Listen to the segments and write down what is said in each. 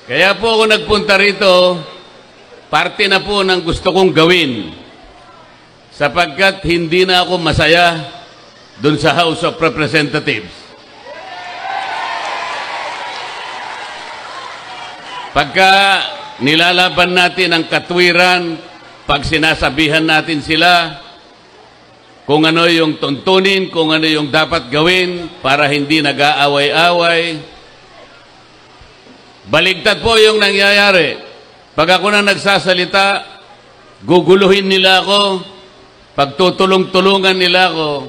Kaya po ako nagpunta rito, parte na po ng gusto kong gawin sapagkat hindi na ako masaya dun sa House of Representatives. Pagka nilalaban natin ang katwiran, pag sinasabihan natin sila kung ano yung tuntunin, kung ano yung dapat gawin para hindi nag-aaway-away, baligtad po yung nangyayari. Pag ako na nagsasalita, guguluhin nila ako, pagtutulong-tulungan nila ako,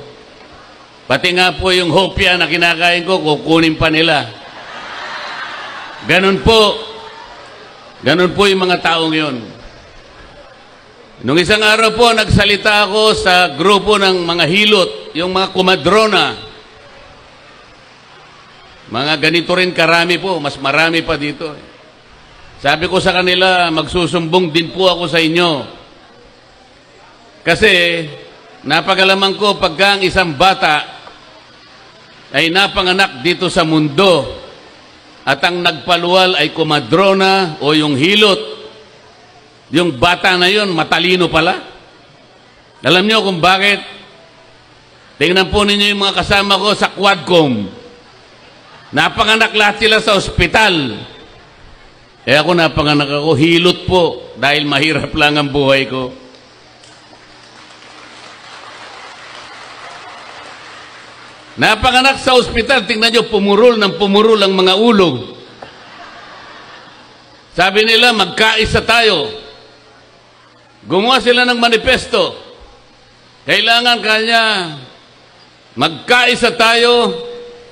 pati nga po yung hopya na kinakain ko, kukunin pa nila. Ganun po yung mga taong yun. Nung isang araw po, nagsalita ako sa grupo ng mga hilot, yung mga kumadrona. Mga ganito rin karami po, mas marami pa dito. Sabi ko sa kanila, magsusumbong din po ako sa inyo. Kasi, napagalaman ko pagka ang isang bata ay napanganak dito sa mundo at ang nagpaluwal ay kumadrona o yung hilot, yung bata na yon matalino pala. Alam niyo kung bakit? Tingnan po ninyo yung mga kasama ko sa Quadcom. Napanganak lahat sila sa ospital. Ako napanganak ako, hilot po, dahil mahirap lang ang buhay ko. Napanganak sa ospital, tingnan nyo, pumurol ang mga ulo. Sabi nila, magkaisa tayo. Gumawa sila ng manifesto. Kailangan kanya, magkaisa tayo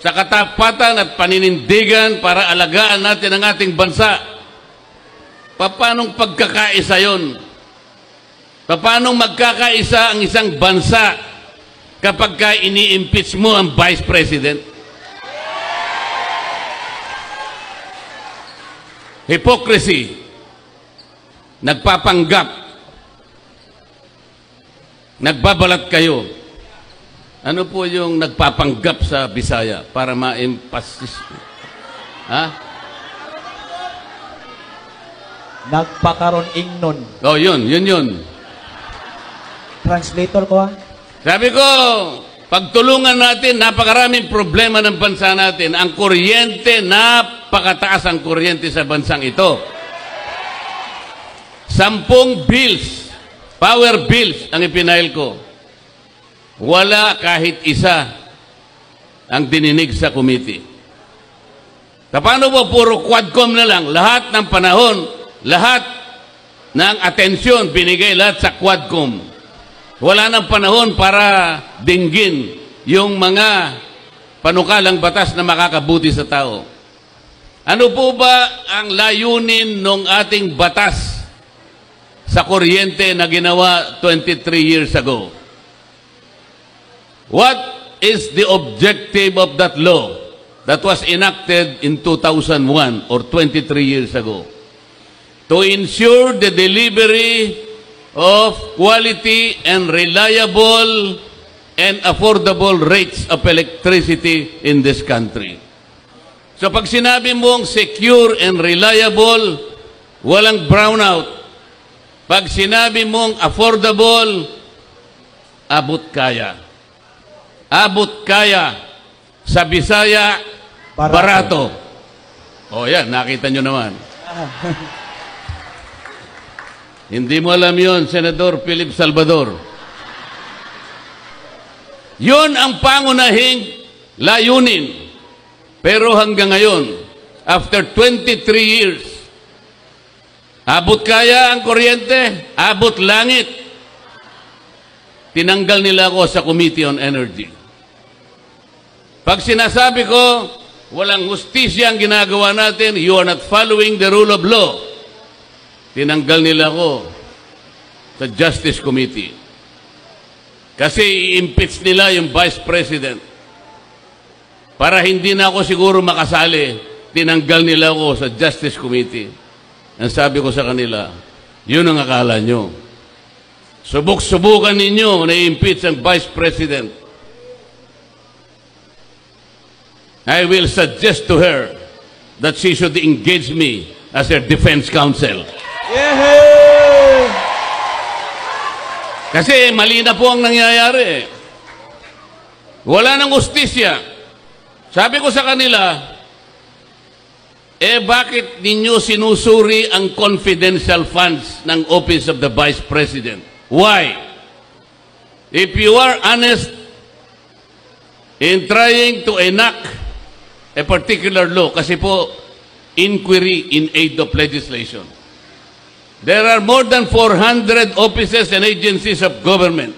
sa katapatan at paninindigan para alagaan natin ang ating bansa. Paanong pagkakaisa yun? Paanong magkakaisa ang isang bansa kapag ini-impeach mo ang Vice President? Hypocrisy. Nagpapanggap. Nagbabalat kayo. Ano po yung nagpapanggap sa Bisaya para ma-emphasis? Ha? Nagpakaroon ingnon. Oh, yun. Translator ko ha? Sabi ko, pagtulungan natin, napakaraming problema ng bansa natin. Ang kuryente, napakataas ang kuryente sa bansang ito. 10 bills, power bills ang ipinail ko. Wala kahit isa ang dininig sa committee. Paano ba puro Quadcom na lang? Lahat ng panahon, lahat ng atensyon binigay lahat sa Quadcom. Wala nang panahon para dinggin yung mga panukalang batas na makakabuti sa tao. Ano po ba ang layunin ng ating batas sa kuryente na ginawa 23 years ago? What is the objective of that law that was enacted in 2001 or 23 years ago? To ensure the delivery of quality and reliable and affordable rates of electricity in this country. So pag sinabi mong secure and reliable, walang brownout. Pag sinabi mong affordable, abot kaya. Abot kaya. Sa Bisaya, barato. O yan, nakita nyo naman. Hindi mo alam yun, Senador Philip Salvador. Yun ang pangunahing layunin. Pero hanggang ngayon, after 23 years, abot kaya ang kuryente, abot langit. Tinanggal nila ako sa Committee on Energy. Pag sinasabi ko, walang hustisya ang ginagawa natin, you are not following the rule of law. Tinanggal nila ako sa Justice Committee. Kasi i-impeach nila yung Vice President. Para hindi na ako siguro makasali, tinanggal nila ako sa Justice Committee. Ang sabi ko sa kanila, yun ang akala nyo. Subok-subukan ninyo na i-impeach ang Vice President. I will suggest to her that she should engage me as their defense counsel. Yehey! Kasi mali na po ang nangyayari. Wala nang hustisya. Sabi ko sa kanila, bakit ninyo sinusuri ang confidential funds ng Office of the Vice President? Why? If you are honest in trying to enact a particular law, kasi po, inquiry in aid of legislation. There are more than 400 offices and agencies of government,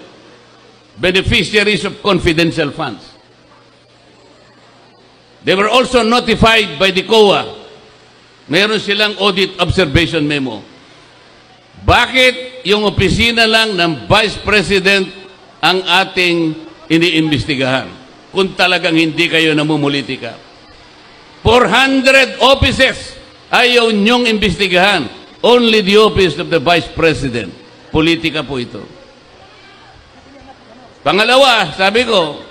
beneficiaries of confidential funds. They were also notified by the COA. Meron silang audit observation memo. Bakit yung opisina lang ng Vice President ang ating iniimbestigahan kung talagang hindi kayo namumulitika? 400 offices ayaw nyong imbestigahan. Only the office of the Vice President. Politika po ito. Pangalawa, sabi ko,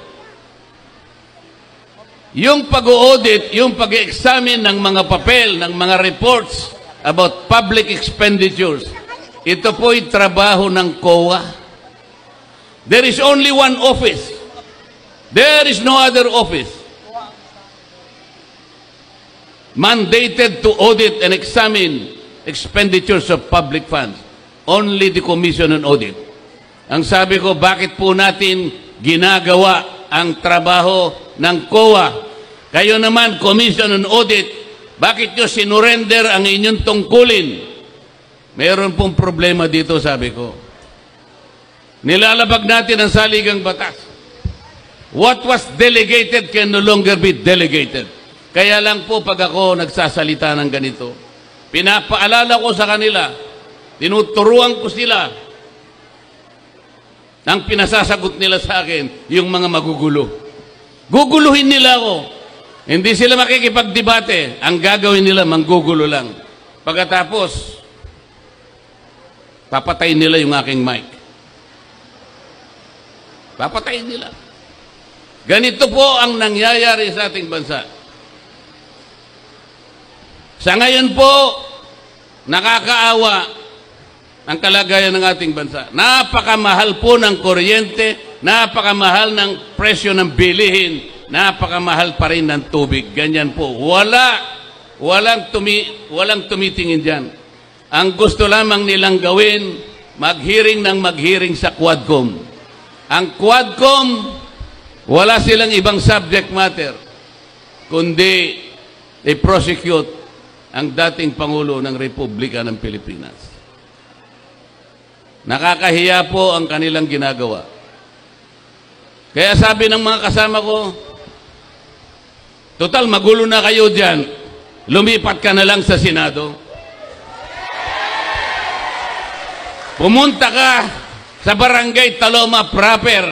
yung pag-audit, yung pag-examine ng mga papel, ng mga reports about public expenditures, ito po'y trabaho ng COA. There is only one office. There is no other office mandated to audit and examine expenditures of public funds. Only the Commission on Audit. Ang sabi ko, bakit po natin ginagawa ang trabaho ng COA? Kayo naman, Commission on Audit, bakit nyo sinurrender ang inyong tungkulin? Mayroon pong problema dito, sabi ko. Nilalabag natin ang saligang batas. What was delegated can no longer be delegated. Kaya lang po pag ako nagsasalita ng ganito, pinapaalala ko sa kanila, tinuturuan ko sila, ang pinasasagot nila sa akin, yung mga magugulo. Guguluhin nila ako. Hindi sila makikipagdebate. Ang gagawin nila, manggugulo lang. Pagkatapos, papatayin nila yung aking mic. Papatayin nila. Ganito po ang nangyayari sa ating bansa. Sa ngayon po, nakakaawa ang kalagayan ng ating bansa. Napakamahal po ng kuryente, napakamahal ng presyo ng bilihin, napakamahal pa rin ng tubig. Ganyan po. Walang tumitingin dyan. Ang gusto lamang nilang gawin, mag-hearing ng mag-hearing sa Quadcom. Ang Quadcom, wala silang ibang subject matter, kundi i-prosecute ang dating Pangulo ng Republika ng Pilipinas. Nakakahiya po ang kanilang ginagawa. Kaya sabi ng mga kasama ko, total magulo na kayo dyan, lumipat ka na lang sa Senado. Pumunta ka sa Barangay Taloma proper.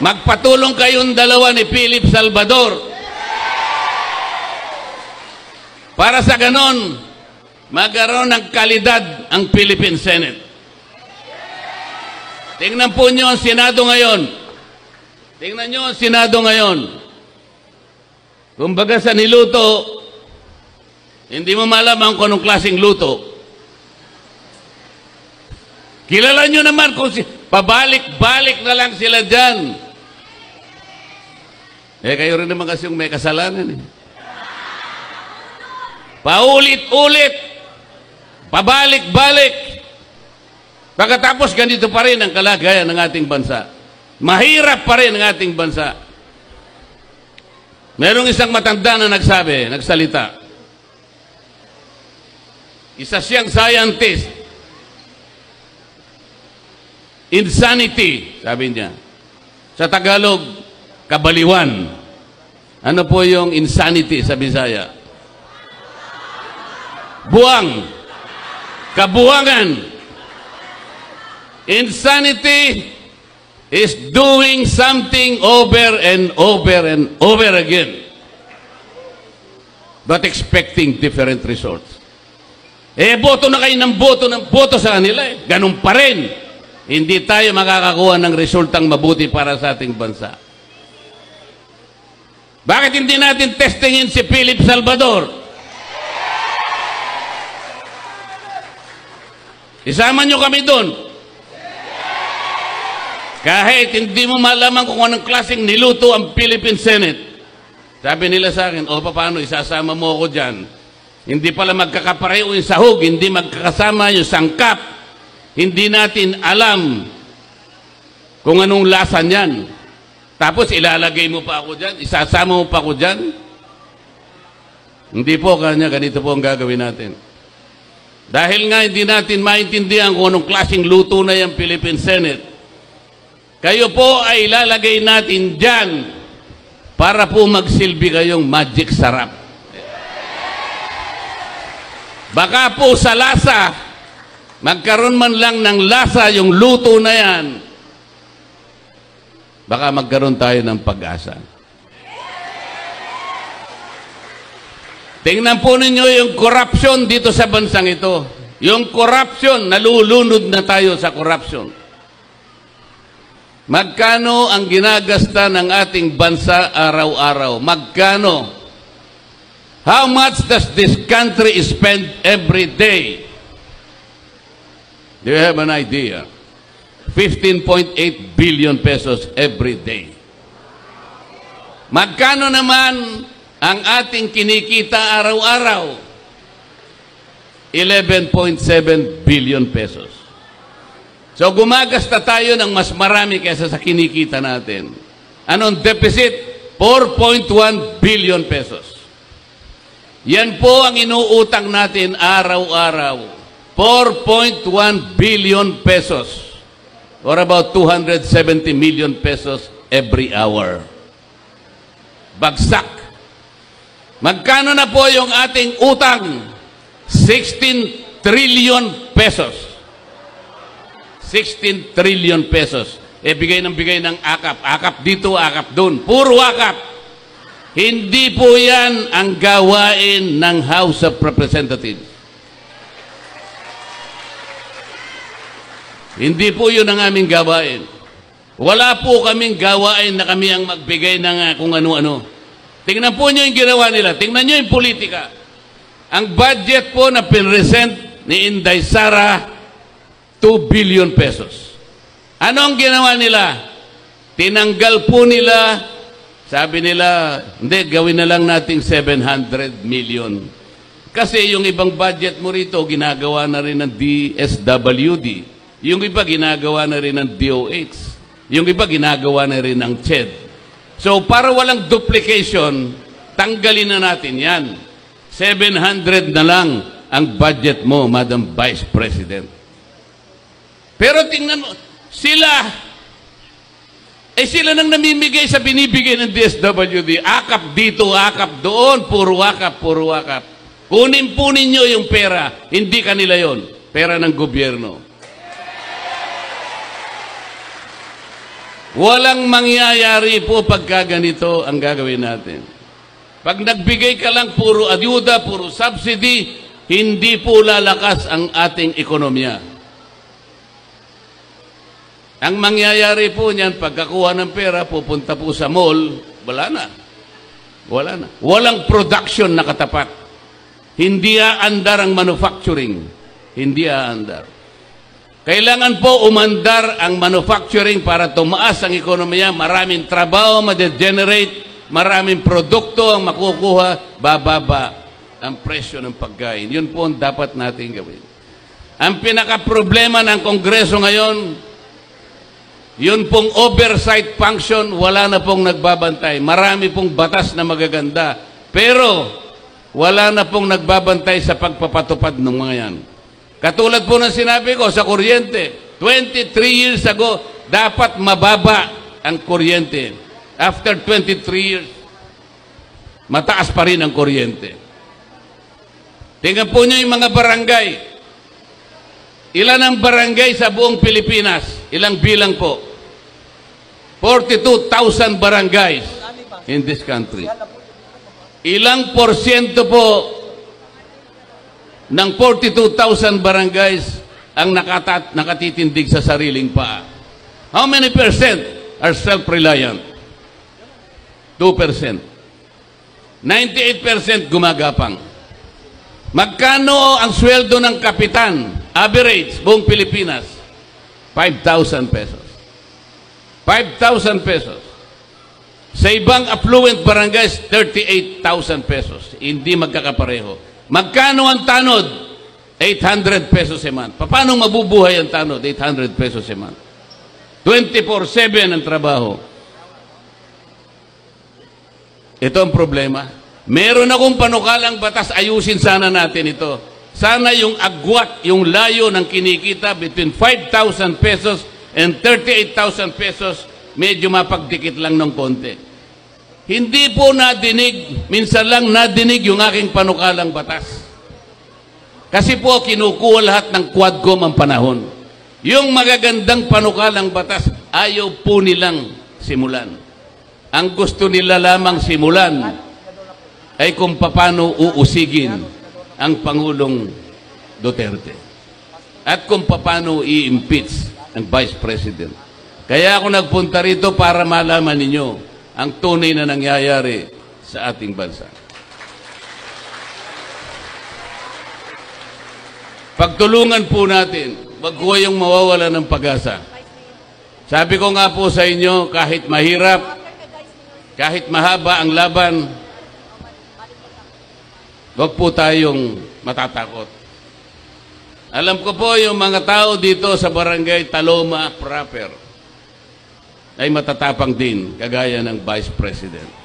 Magpatulong kayong dalawa ni Philip Salvador. Para sa ganon, magkaroon ng kalidad ang Philippine Senate. Tingnan po nyo ang Senado ngayon. Tingnan nyo ang Senado ngayon. Kumbaga sa niluto, hindi mo malaman kung anong klaseng luto. Kilala nyo naman kung pabalik-balik na lang sila dyan. Kayo rin naman kasi yung may kasalanan eh. Paulit-ulit, pabalik-balik. Pagkatapos ganito pa rin ang kalagayan ng ating bansa. Mahirap pa rin ang ating bansa. Merong isang matanda na nagsalita. Isa siyang scientist. Insanity, sabi niya. Sa Tagalog, kabaliwan. Ano po yung insanity sa Bisaya? Buwang. Kabuwangan. Insanity is doing something over and over and over again, but expecting different results. Boto na kayo ng boto sa kanila. Ganun pa rin. Hindi tayo makakakuha ng resultang mabuti para sa ating bansa. Bakit hindi natin testingin si Philip Salvador? Isama nyo kami doon. Kahit hindi mo malaman kung anong klaseng niluto ang Philippine Senate. Sabi nila sa akin, o paano, isasama mo ako dyan. Hindi pala magkakapareho yung sahog, hindi magkakasama yung sangkap. Hindi natin alam kung anong lasa niyan. Tapos ilalagay mo pa ako dyan, isasama mo pa ako dyan. Hindi po kanya, ganito po ang gagawin natin. Dahil nga hindi natin maintindihan kung anong klaseng luto na yung Philippine Senate, kayo po ay ilalagay natin dyan para po magsilbi kayong magic sarap. Baka po sa lasa, magkaroon man lang ng lasa yung luto na yan, baka magkaroon tayo ng pag-asa. Tingnan po ninyo yung corruption dito sa bansang ito. Yung corruption, nalulunod na tayo sa corruption. Magkano ang ginagasta ng ating bansa araw-araw? Magkano? How much does this country spend every day? Do you have an idea? 15.8 billion pesos every day. Magkano naman ang ating kinikita araw-araw? 11.7 billion pesos. So gumagasta tayo ng mas marami kaysa sa kinikita natin. Anong deficit? 4.1 billion pesos. Yan po ang inuutang natin araw-araw. 4.1 billion pesos. Or about 270 million pesos every hour. Bagsak. Magkano na po yung ating utang? 16 trillion pesos. 16 trillion pesos. Bigay ng akap. Akap dito, akap doon. Puro akap. Hindi po yan ang gawain ng House of Representatives. Hindi po yun ang aming gawain. Wala po kaming gawain na kami ang magbigay ng kung ano-ano. Tingnan po nyo yung ginawa nila. Tingnan nyo yung politika. Ang budget po na pinresent ni Inday Sara, 2 billion pesos. Ano ang ginawa nila? Tinanggal po nila, sabi nila, hindi, gawin na lang nating 700 million. Kasi yung ibang budget mo rito, ginagawa na rin ng DSWD. Yung iba, ginagawa na rin ng DOH. Yung iba, ginagawa na rin ng CHED. So, para walang duplication, tanggalin na natin yan. 700 na lang ang budget mo, Madam Vice President. Pero tingnan mo, sila nang namimigay sa binibigay ng DSWD. Akap dito, akap doon, puro akap, puro akap. Kunin po ninyo yung pera, hindi kanila yon, pera ng gobyerno. Walang mangyayari po pagka ganito ang gagawin natin. Pag nagbigay ka lang puro ayuda, puro subsidy, hindi po lalakas ang ating ekonomiya. Ang mangyayari po niyan, pagkakuha ng pera, pupunta po sa mall, wala na. Wala na. Walang production na katapat. Hindi aandar ang manufacturing. Hindi aandar. Kailangan po umandar ang manufacturing para tumaas ang ekonomiya, maraming trabaho ma-generate, maraming produkto ang makukuha, bababa ang presyo ng pagkain. Yun po ang dapat natin gawin. Ang pinaka-problema ng Kongreso ngayon, yun pong oversight function, wala na pong nagbabantay. Marami pong batas na magaganda. Pero, wala na pong nagbabantay sa pagpapatupad ng mga yan. Katulad po ng sinabi ko sa kuryente, 23 years ago, dapat mababa ang kuryente. After 23 years, mataas pa rin ang kuryente. Tingnan po nyo yung mga barangay. Ilan ang barangay sa buong Pilipinas? Ilang bilang po? 42,000 barangays in this country. Ilang porsyento po ng 42,000 barangays ang nakatitindig sa sariling paa? How many percent are self-reliant? 2%. 98% gumagapang. Magkano ang sweldo ng kapitan? Average, buong Pilipinas, 5,000 pesos. 5,000 pesos. Sa ibang affluent barangays, 38,000 pesos. Hindi magkakapareho. Magkano ang tanod? 800 pesos a month. Paano mabubuhay ang tanod? 800 pesos a month. 24/7 ang trabaho. Ito ang problema. Meron akong panukalang batas, ayusin sana natin ito. Sana yung agwat, yung layo ng kinikita between 5,000 pesos and 38,000 pesos, medyo mapagdikit lang ng konti. Hindi po nadinig, minsan lang nadinig yung aking panukalang batas. Kasi po kinukuha lahat ng Quadcom ang panahon. Yung magagandang panukalang batas, ayaw po nilang simulan. Ang gusto nila lamang simulan ay kung paano uusigin ang Pangulong Duterte at kung paano i-impeach ang Vice President. Kaya ako nagpunta rito para malaman ninyo ang tunay na nangyayari sa ating bansa. Pagtulungan po natin, wag ko yung mawawala ng pag-asa. Sabi ko nga po sa inyo, kahit mahirap, kahit mahaba ang laban, wag po tayong matatakot. Alam ko po yung mga tao dito sa barangay Taloma proper ay matatapang din, kagaya ng Vice President.